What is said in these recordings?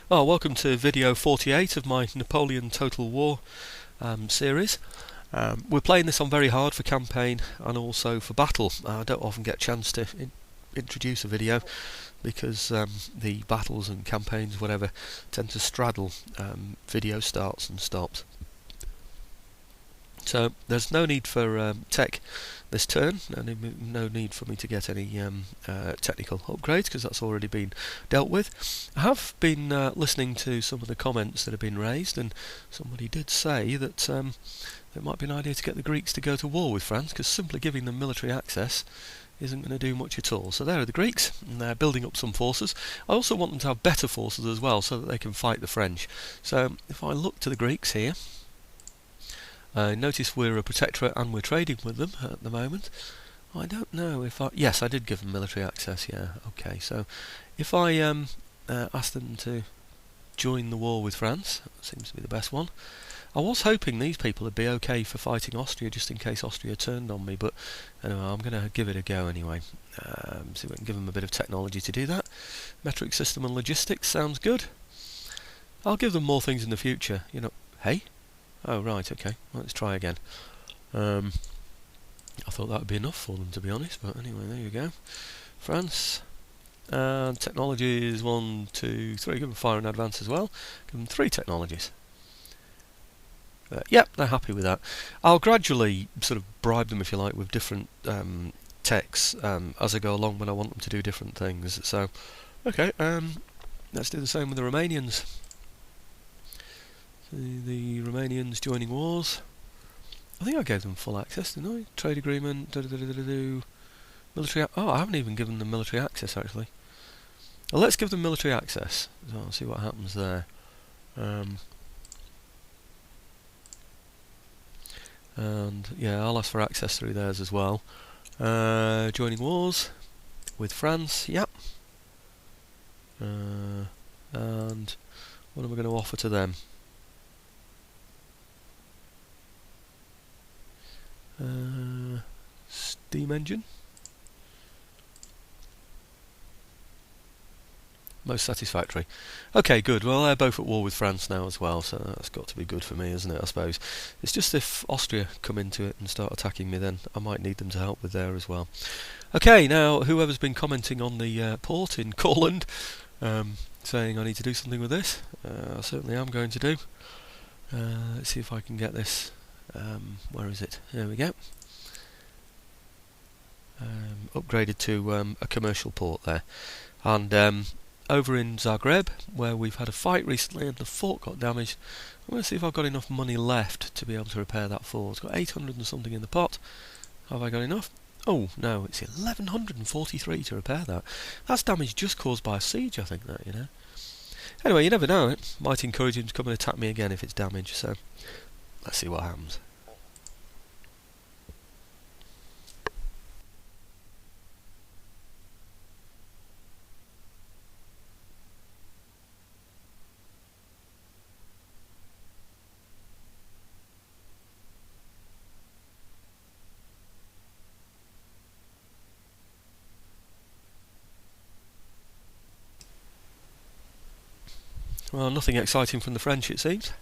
Oh, welcome to video 48 of my Napoleon Total War series. We're playing this on very hard for campaign and also for battle. I don't often get a chance to introduce a video because the battles and campaigns, whatever, tend to straddle video starts and stops. So there's no need for tech this turn, and no need for me to get any technical upgrades because that's already been dealt with. I have been listening to some of the comments that have been raised, and somebody did say that it might be an idea to get the Greeks to go to war with France, because simply giving them military access isn't going to do much at all. So there are the Greeks, and they're building up some forces. I also want them to have better forces as well, so that they can fight the French. So if I look to the Greeks here, notice we're a protectorate and we're trading with them at the moment. I don't know if yes, I did give them military access, yeah, okay. So if I ask them to join the war with France, that seems to be the best one. I was hoping these people would be okay for fighting Austria just in case Austria turned on me, but anyway, I'm going to give it a go anyway. See if we can give them a bit of technology to do that. Metric system and logistics sounds good. I'll give them more things in the future, you know. Hey? Oh right, okay, well, let's try again. I thought that would be enough for them, to be honest, but anyway, there you go. France, and technology is 1, 2, 3, give them fire and advance as well. Give them 3 technologies. Yep, they're happy with that. I'll gradually sort of bribe them, if you like, with different techs as I go along when I want them to do different things. So, okay, let's do the same with the Romanians. The Romanians joining wars. I think I gave them full access, didn't I? Trade agreement, military. Oh, I haven't even given them military access actually. Well, let's give them military access. So I'll see what happens there. And yeah, I'll ask for access through theirs as well. Joining wars with France. Yep. And what am I going to offer to them? Steam engine. Most satisfactory. Okay, good. Well, they're both at war with France now as well, so that's got to be good for me, isn't it, I suppose. It's just if Austria come into it and start attacking me, then I might need them to help with there as well. Okay, now, whoever's been commenting on the port in Courland, saying I need to do something with this, I certainly am going to do. Let's see if I can get this. Where is it? There we go. Upgraded to a commercial port there. And over in Zagreb, where we've had a fight recently and the fort got damaged, I'm going to see if I've got enough money left to be able to repair that fort. It's got 800 and something in the pot. Have I got enough? Oh, no, it's 1143 to repair that. That's damage just caused by a siege, I think, that, you know. Anyway, you never know. It might encourage him to come and attack me again if it's damaged, so let's see what happens. Well, nothing exciting from the French, it seems.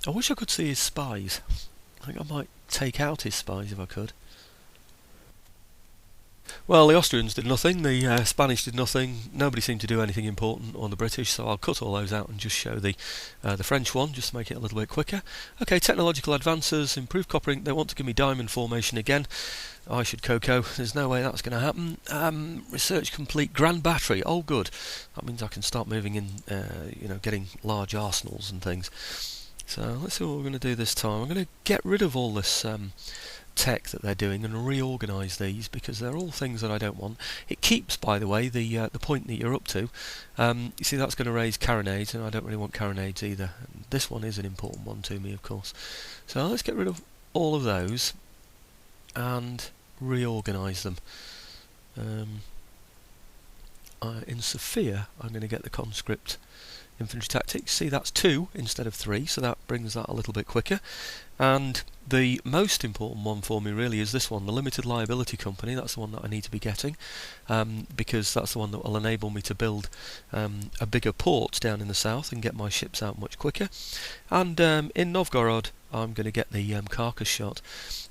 I wish I could see his spies. I think I might take out his spies if I could. Well, the Austrians did nothing, the Spanish did nothing, nobody seemed to do anything important on the British, so I'll cut all those out and just show the French one, just to make it a little bit quicker. Okay, technological advances, improved coppering, they want to give me diamond formation again. I should cocoa, there's no way that's going to happen. Research complete, grand battery, oh good. That means I can start moving in, you know, getting large arsenals and things. So let's see what we're going to do this time. I'm going to get rid of all this tech that they're doing and reorganise these because they're all things that I don't want. It keeps, by the way, the point that you're up to. You see, that's going to raise carronades, and I don't really want carronades either. And this one is an important one to me, of course. So let's get rid of all of those and reorganise them. In Sofia, I'm going to get the conscript infantry tactics. See, that's 2 instead of 3, so that brings that a little bit quicker. And the most important one for me really is this one, the limited liability company. That's the one that I need to be getting, because that's the one that will enable me to build a bigger port down in the south and get my ships out much quicker. And in Novgorod I'm going to get the carcass shot.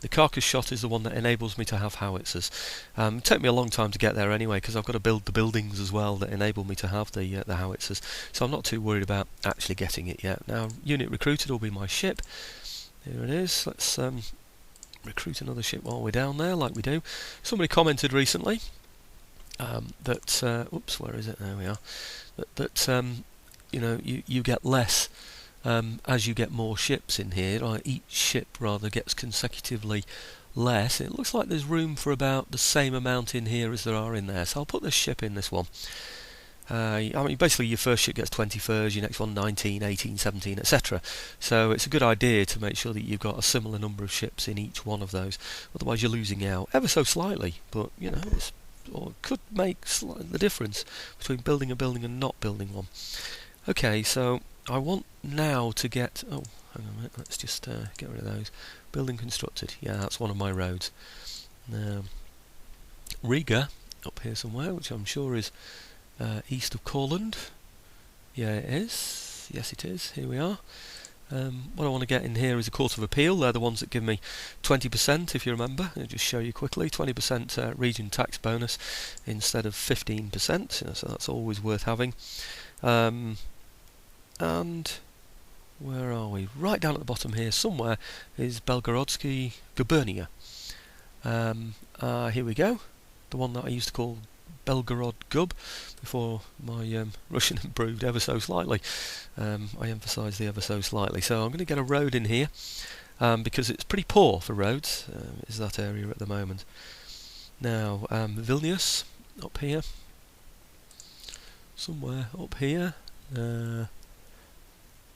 The carcass shot is the one that enables me to have howitzers. It took me a long time to get there anyway, because I've got to build the buildings as well that enable me to have the howitzers, so I'm not too worried about actually getting it yet. Now, unit recruited will be my ship. Here it is. Let's recruit another ship while we're down there, like we do. Somebody commented recently that oops, where is it? There we are. That you know, you get less as you get more ships in here. Each ship rather gets consecutively less. It looks like there's room for about the same amount in here as there are in there, so I'll put this ship in this one. I mean, basically your first ship gets 20 furs, your next one 19, 18, 17, etc. So it's a good idea to make sure that you've got a similar number of ships in each one of those. Otherwise you're losing out ever so slightly, but you know, or it could make the difference between building a building and not building one. Okay, so I want now to get... oh, hang on a minute, let's just get rid of those. Building constructed, yeah, that's one of my roads. Now, Riga, up here somewhere, which I'm sure is east of Courland. Yeah, it is. Yes, it is. Here we are. What I want to get in here is a Court of Appeal. They're the ones that give me 20%, if you remember. I'll just show you quickly. 20% region tax bonus instead of 15%, so that's always worth having. And where are we? Right down at the bottom here somewhere is Belgorodsky Gubernia. Here we go. The one that I used to call Belgorod Gub before my Russian improved ever so slightly. I emphasise the ever so slightly. So I'm going to get a road in here because it's pretty poor for roads, is that area at the moment. Now, Vilnius, up here. Somewhere up here.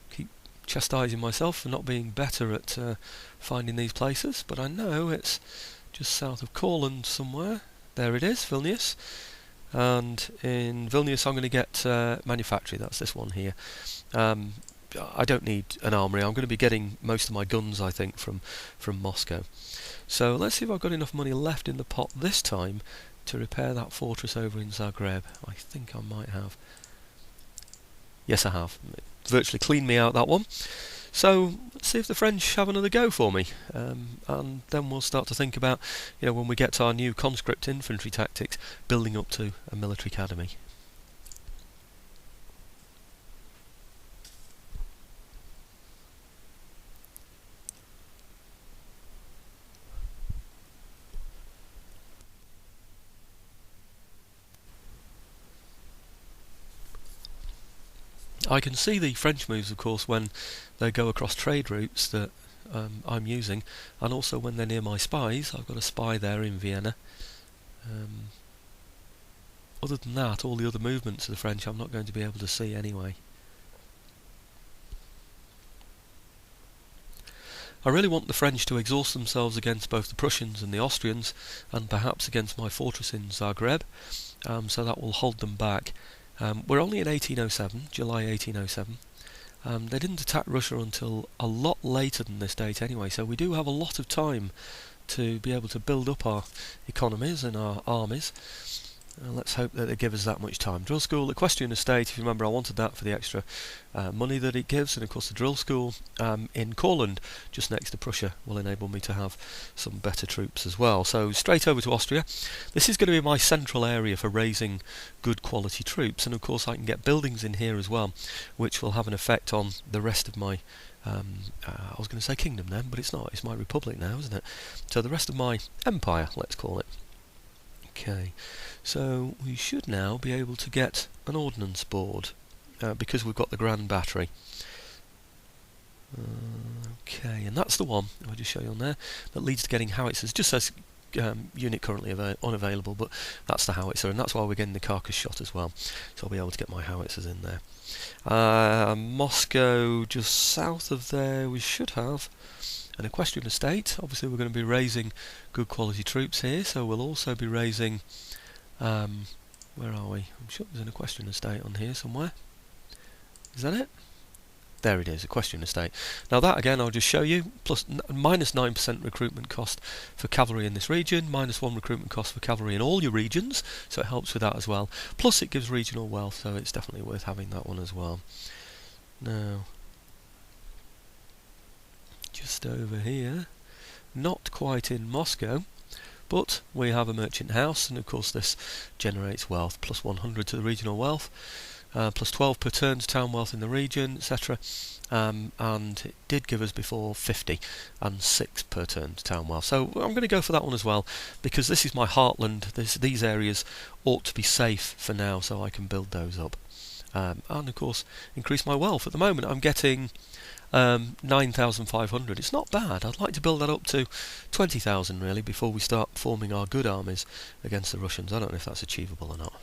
Keep chastising myself for not being better at finding these places, but I know it's just south of Courland somewhere. There it is, Vilnius. And in Vilnius I'm going to get manufactory, that's this one here. I don't need an armory, I'm going to be getting most of my guns, I think, from Moscow. So let's see if I've got enough money left in the pot this time to repair that fortress over in Zagreb. I think I might have. Yes, I have. It virtually cleaned me out, that one. So let's see if the French have another go for me, and then we'll start to think about, you know, when we get to our new conscript infantry tactics, building up to a military academy. I can see the French moves, of course, when they go across trade routes that I'm using, and also when they're near my spies. I've got a spy there in Vienna. Other than that, all the other movements of the French I'm not going to be able to see anyway. I really want the French to exhaust themselves against both the Prussians and the Austrians, and perhaps against my fortress in Zagreb, so that will hold them back. We're only in 1807, July 1807. They didn't attack Russia until a lot later than this date anyway, so we do have a lot of time to be able to build up our economies and our armies. Let's hope that they give us that much time. Drill school, equestrian estate, if you remember I wanted that for the extra money that it gives, and of course the drill school in Courland, just next to Prussia, will enable me to have some better troops as well. So straight over to Austria. This is going to be my central area for raising good quality troops, and of course I can get buildings in here as well, which will have an effect on the rest of my I was going to say kingdom then, but it's not, it's my republic now, isn't it? So the rest of my empire, let's call it. Okay, so we should now be able to get an ordnance board because we've got the Grand Battery. Okay, and that's the one, if I just show you on there, that leads to getting howitzers. It just says unit currently unavailable, but that's the howitzer, and that's why we're getting the carcass shot as well. So I'll be able to get my howitzers in there. Moscow, just south of there, we should have an equestrian estate. Obviously we're going to be raising good quality troops here, so we'll also be raising where are we? I'm sure there's an equestrian estate on here somewhere. Is that it? There it is, equestrian estate. Now that again I'll just show you, minus 9% recruitment cost for cavalry in this region, minus 1 recruitment cost for cavalry in all your regions, so it helps with that as well. Plus it gives regional wealth, so it's definitely worth having that one as well. Now, just over here, not quite in Moscow, but we have a merchant house, and of course this generates wealth, plus 100 to the regional wealth. Plus 12 per turn to town wealth in the region, etc. And it did give us before 50 and 6 per turn to town wealth. So I'm going to go for that one as well, because this is my heartland. These areas ought to be safe for now, so I can build those up. And of course increase my wealth. At the moment I'm getting 9,500. It's not bad. I'd like to build that up to 20,000 really before we start forming our good armies against the Russians. I don't know if that's achievable or not.